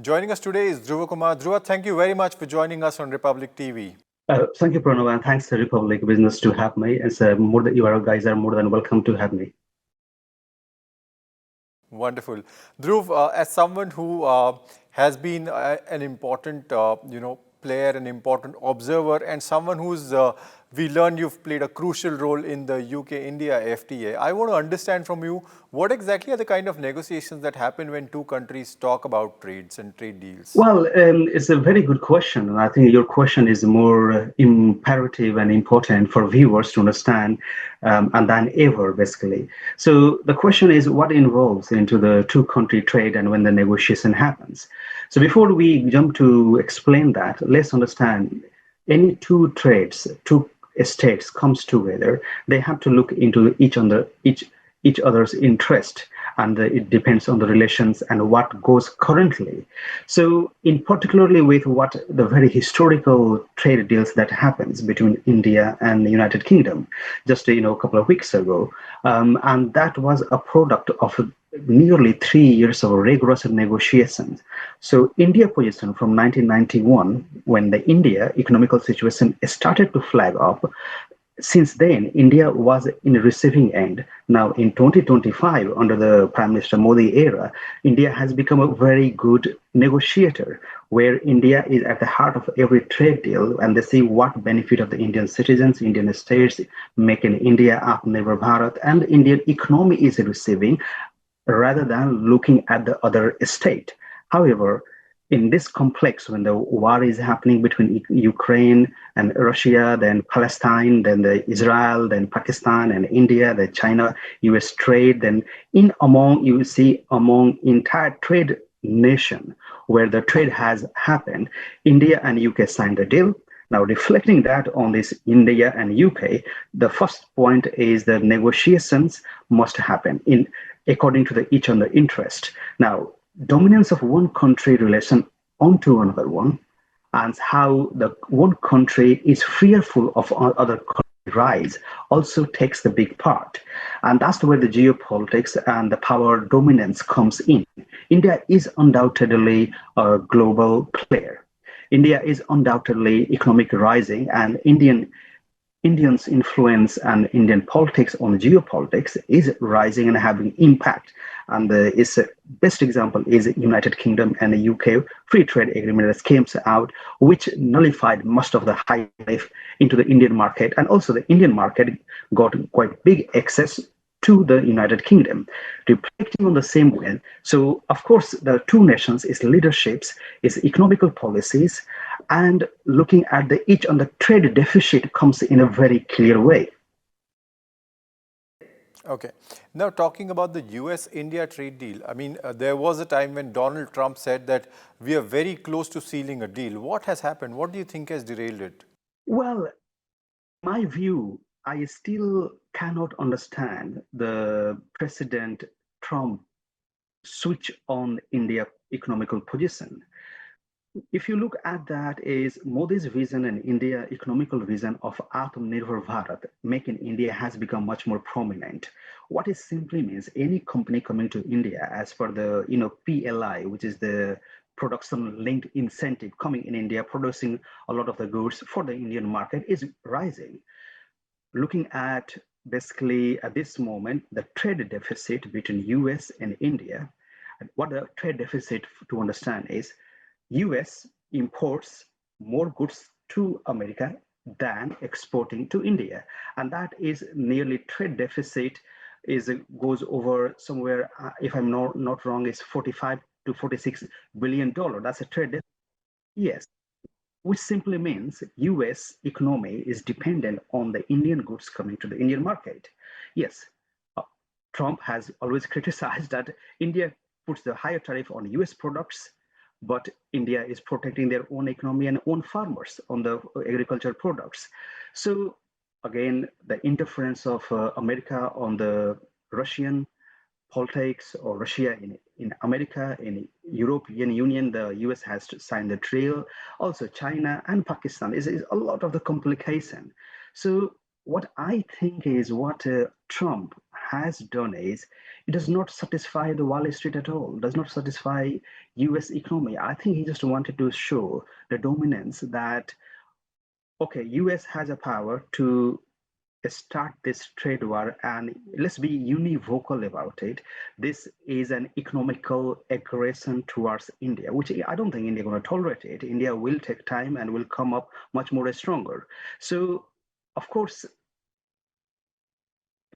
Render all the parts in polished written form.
Joining us today is Dhruva Kumar. Dhruva, thank you very much for joining us on Republic TV. Thank you, Pranav, and thanks to Republic Business to have me. It's you guys are more than welcome to have me. Wonderful. Dhruv, as someone who has been an important, player, an important observer, and someone who's, we learned you've played a crucial role in the UK-India FTA. I want to understand from you, what exactly are the kind of negotiations that happen when two countries talk about trades and trade deals? Well, it's a very good question, and I think your question is more imperative and important for viewers to understand, and than ever, basically. So the question is, what involves into the two-country trade and when the negotiation happens? So before we jump to explain that, let's understand any two trades, two states comes together, they have to look into each other's interest, and it depends on the relations and what goes currently. So in particularly with what the very historical trade deals that happens between India and the United Kingdom just a couple of weeks ago, and that was a product of nearly 3 years of rigorous negotiations. So India position from 1991, when the India economical situation started to flag up, since then, India was in a receiving end. Now, in 2025, under the Prime Minister Modi era, India has become a very good negotiator, where India is at the heart of every trade deal, and they see what benefit of the Indian citizens, Indian states, make in India, Atmanirbhar Bharat, and the Indian economy is receiving, rather than looking at the other state. However, in this complex, when the war is happening between Ukraine and Russia, then Palestine, then the Israel, then Pakistan and India, then China, US trade, then in among you see among entire trade nation where the trade has happened, India and UK signed the deal. Now, reflecting that on this India and UK, the first point is the negotiations must happen in according to the each other interest. Now, dominance of one country relation onto another one, and how the one country is fearful of other country rise also takes the big part. And that's where the geopolitics and the power dominance comes in. India is undoubtedly a global player. India is undoubtedly economic rising, and Indians' influence and Indian politics on geopolitics is rising and having impact. And the best example is United Kingdom and the UK free trade agreement that came out, which nullified most of the high tariff into the Indian market, and also the Indian market got quite big access to the United Kingdom, reflecting on the same way. So, of course, the two nations is leaderships, is economical policies, and looking at each on the trade deficit comes in a very clear way. Okay. Now, talking about the US India trade deal, I mean, there was a time when Donald Trump said that we are very close to sealing a deal. What has happened? What do you think has derailed it? Well, my view, I still cannot understand the President Trump switch on India economical position. If you look at that, is Modi's vision and India economical vision of Atmanirbhar Bharat, making India has become much more prominent. What it simply means, any company coming to India as per the PLI, which is the production linked incentive coming in India, producing a lot of the goods for the Indian market is rising. Looking at basically at this moment, the trade deficit between US and India, and what the trade deficit to understand is US imports more goods to America than exporting to India. And that is nearly trade deficit is goes over somewhere, if I'm not wrong, is 45 to 46 billion dollar. That's a trade deficit. Yes, which simply means US economy is dependent on the Indian goods coming to the Indian market. Yes, Trump has always criticized that India puts the higher tariff on US products, but India is protecting their own economy and own farmers on the agricultural products. So again, the interference of America on the Russian politics, or Russia in America, in European Union, the US has to sign the deal. Also China and Pakistan is a lot of the complication. So what I think is what Trump has done is it does not satisfy the Wall Street at all, does not satisfy US economy. I think he just wanted to show the dominance that, okay, US has a power to start this trade war, and let's be univocal about it. This is an economical aggression towards India, which I don't think India is going to tolerate it. India will take time and will come up much more stronger. So of course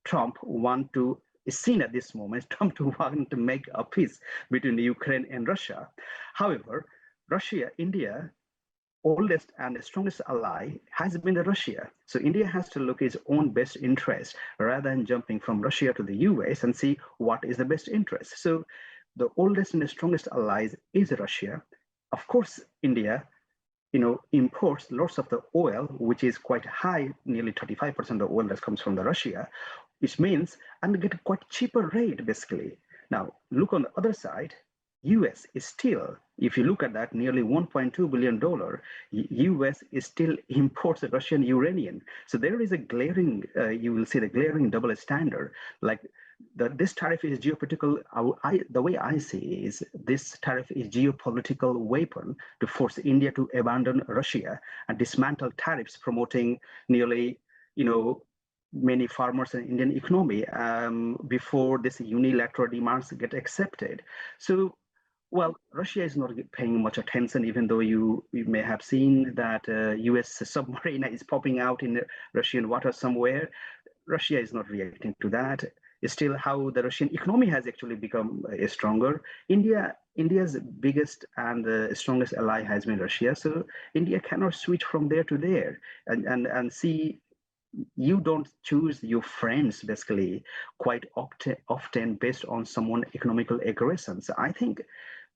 Trump want to is seen at this moment Trump to want to make a peace between Ukraine and Russia. However, Russia, India oldest and strongest ally has been Russia. So India has to look its own best interest rather than jumping from Russia to the US and see what is the best interest. So the oldest and the strongest allies is Russia. Of course, India, imports lots of the oil, which is quite high, nearly 35% of the oil that comes from the Russia, which means, and get a quite cheaper rate basically. Now, look on the other side, US is still, if you look at that, nearly $1.2 billion, US is still imports Russian uranium. So there is a glaring, you will see the glaring double standard. Like this tariff is geopolitical. The way I see is this tariff is geopolitical weapon to force India to abandon Russia and dismantle tariffs, promoting nearly, many farmers and Indian economy before this unilateral demands get accepted. So well, Russia is not paying much attention, even though you may have seen that U.S. submarine is popping out in Russian water somewhere. Russia is not reacting to that. It's still how the Russian economy has actually become stronger. India's biggest and strongest ally has been Russia. So India cannot switch from there to there and see you don't choose your friends basically quite often based on someone economical aggression. So I think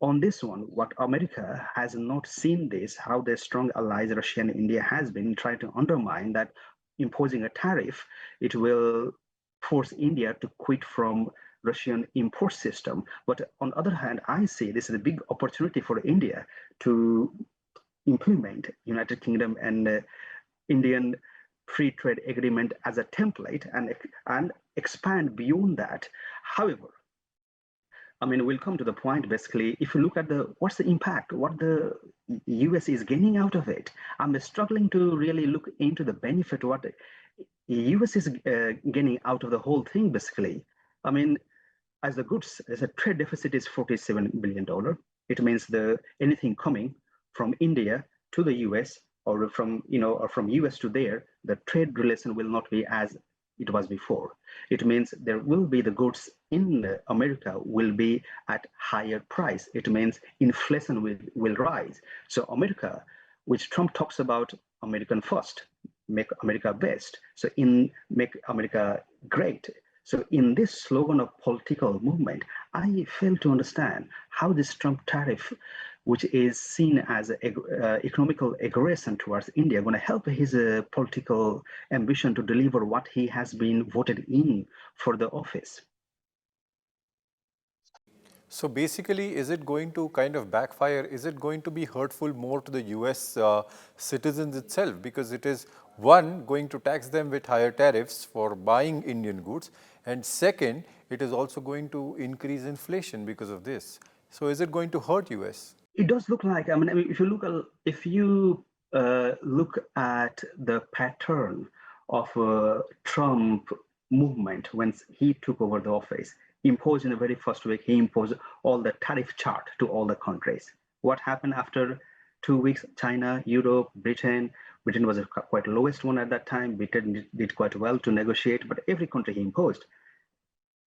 on this one, what America has not seen this, how their strong allies, Russia and India, has been trying to undermine that imposing a tariff, it will force India to quit from Russian import system. But on the other hand, I see this is a big opportunity for India to implement United Kingdom and Indian free trade agreement as a template and expand beyond that. However, I mean, we'll come to the point basically, if you look at what's the impact, what the US is gaining out of it. I'm struggling to really look into the benefit, what the US is gaining out of the whole thing basically. I mean, as a trade deficit is $47 billion. It means anything coming from India to the US or from US to there, the trade relation will not be as it was before. It means there will be the goods in America will be at higher price. It means inflation will rise. So America, which Trump talks about American first, make America best. So in make America great. So in this slogan of political movement, I fail to understand how this Trump tariff, which is seen as economical aggression towards India, going to help his political ambition to deliver what he has been voted in for the office. So basically, is it going to kind of backfire? Is it going to be hurtful more to the US citizens itself? Because it is, one, going to tax them with higher tariffs for buying Indian goods. And second, it is also going to increase inflation because of this. So is it going to hurt US? It does look like, I mean, if you look at the pattern of Trump movement when he took over the office, imposed in the very first week, he imposed all the tariff chart to all the countries. What happened after 2 weeks? China, Europe, Britain. Britain was quite lowest one at that time. Britain did quite well to negotiate, but every country he imposed,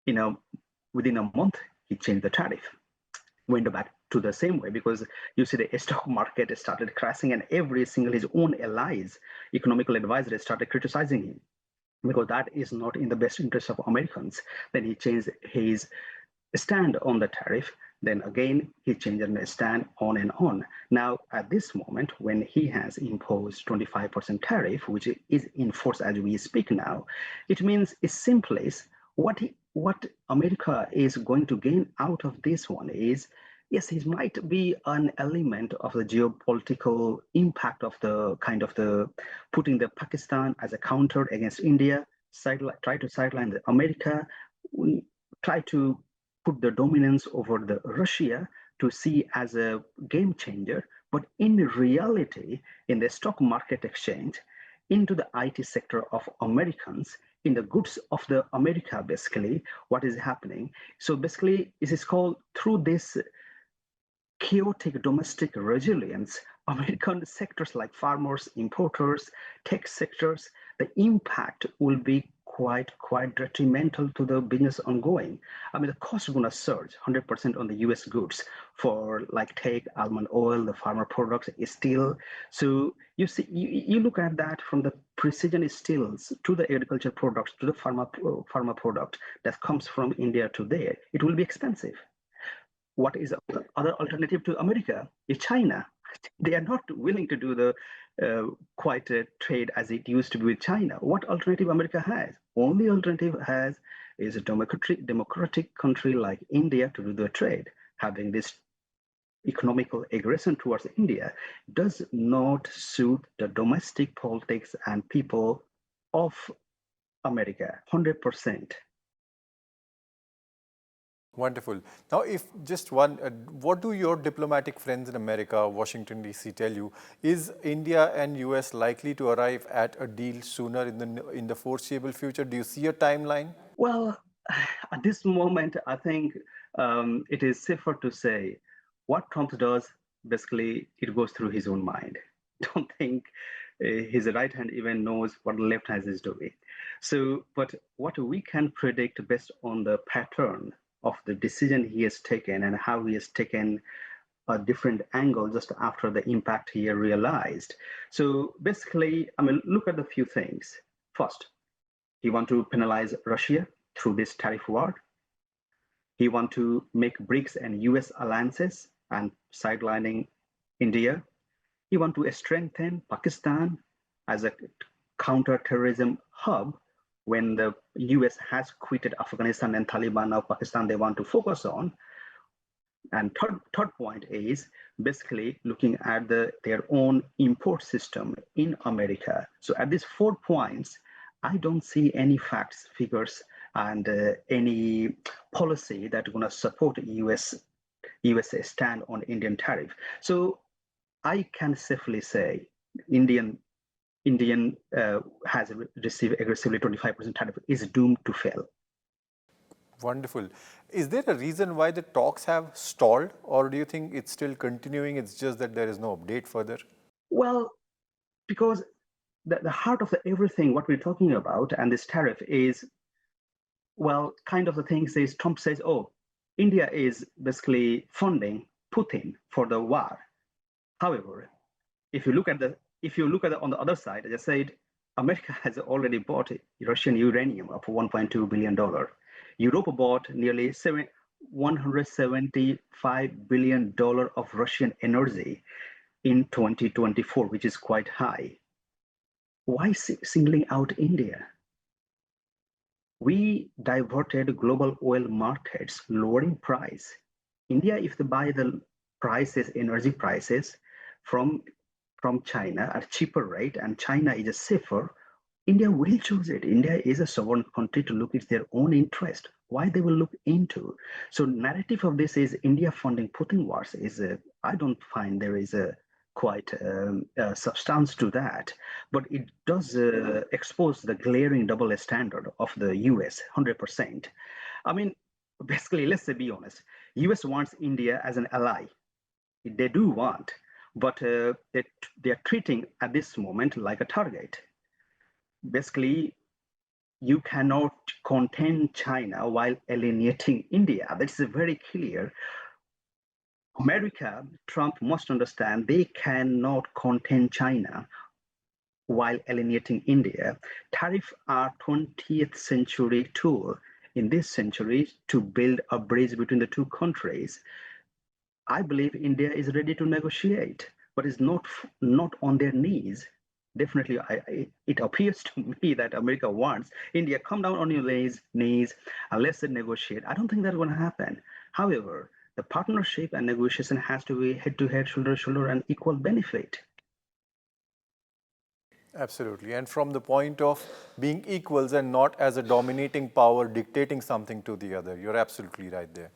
within a month, he changed the tariff. Went back to the same way because you see the stock market started crashing and every single his own allies, economical advisors started criticizing him because that is not in the best interest of Americans. Then he changed his stand on the tariff. Then again, he changed his stand on and on. Now, at this moment, when he has imposed 25% tariff, which is in force as we speak now, it means it's simply what America is going to gain out of this one is, yes, it might be an element of the geopolitical impact of the kind of the putting the Pakistan as a counter against India, try to sideline America. try to put the dominance over the Russia to see as a game changer, but in reality, in the stock market exchange, into the IT sector of Americans, in the goods of the America, basically, what is happening. So basically, it is called through this chaotic domestic resilience, American sectors like farmers, importers, tech sectors, the impact will be quite detrimental to the business ongoing. I mean, the cost is going to surge 100% on the US goods for like tech, almond oil, the farmer products, steel. So you see, you look at that from the precision steels to the agriculture products to the pharma product that comes from India to there, it will be expensive. What is the other alternative to America is China. They are not willing to do the quite trade as it used to be with China. What alternative America has? Only alternative has is a democratic country like India to do the trade. Having this economical aggression towards India does not suit the domestic politics and people of America 100%. Wonderful. Now, if just one, what do your diplomatic friends in America, Washington, D.C. tell you? Is India and U.S. likely to arrive at a deal sooner in the foreseeable future? Do you see a timeline? Well, at this moment, I think it is safer to say what Trump does, basically, it goes through his own mind. Don't think his right hand even knows what the left hand is doing. So, but what we can predict based on the pattern of the decision he has taken and how he has taken a different angle just after the impact he realized. So basically, I mean, look at the few things. First, he want to penalize Russia through this tariff war. He want to make BRICS and US alliances and sidelining India. He want to strengthen Pakistan as a counter-terrorism hub when the US has quitted Afghanistan and Taliban. Now Pakistan they want to focus on. And third point is basically looking at their own import system in America. So at these 4 points, I don't see any facts, figures, and any policy that are going to support USA stand on Indian tariff. So I can safely say Indian has received aggressively 25% tariff is doomed to fail. Wonderful. Is there a reason why the talks have stalled, or do you think it's still continuing? It's just that there is no update further? Well, because the heart of everything, what we're talking about, and this tariff is, well, kind of the thing says, Trump says, oh, India is basically funding Putin for the war. However, if you look at on the other side, as I said, America has already bought Russian uranium of $1.2 billion. Europe bought nearly $175 billion of Russian energy in 2024, which is quite high. Why singling out India? We diverted global oil markets, lowering price. India, if they buy the prices, energy prices from China at cheaper rate, and China is a safer, India will choose it. India is a sovereign country to look at their own interest. Why they will look into? So narrative of this is India funding Putin wars is I don't find there is a quite substance to that, but it does expose the glaring double standard of the US 100%. I mean, basically, let's be honest. US wants India as an ally. They do want, but they are treating at this moment like a target. Basically, you cannot contain China while alienating India. That's very clear. America, Trump must understand they cannot contain China while alienating India. Tariffs are 20th century tool in this century to build a bridge between the two countries. I believe India is ready to negotiate, but is not on their knees. Definitely, it appears to me that America wants India come down on your knees and let's negotiate. I don't think that's going to happen. However, the partnership and negotiation has to be head to head, shoulder to shoulder, and equal benefit. Absolutely. And from the point of being equals and not as a dominating power dictating something to the other. You're absolutely right there.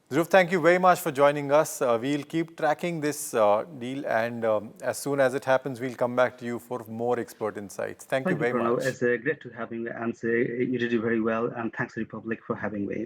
Dhruv, thank you very much for joining us. We'll keep tracking this deal, and as soon as it happens, we'll come back to you for more expert insights. Thank you Thank you, very Arnab. much. It's great to having you, and you did it very well. And thanks, Republic, for having me.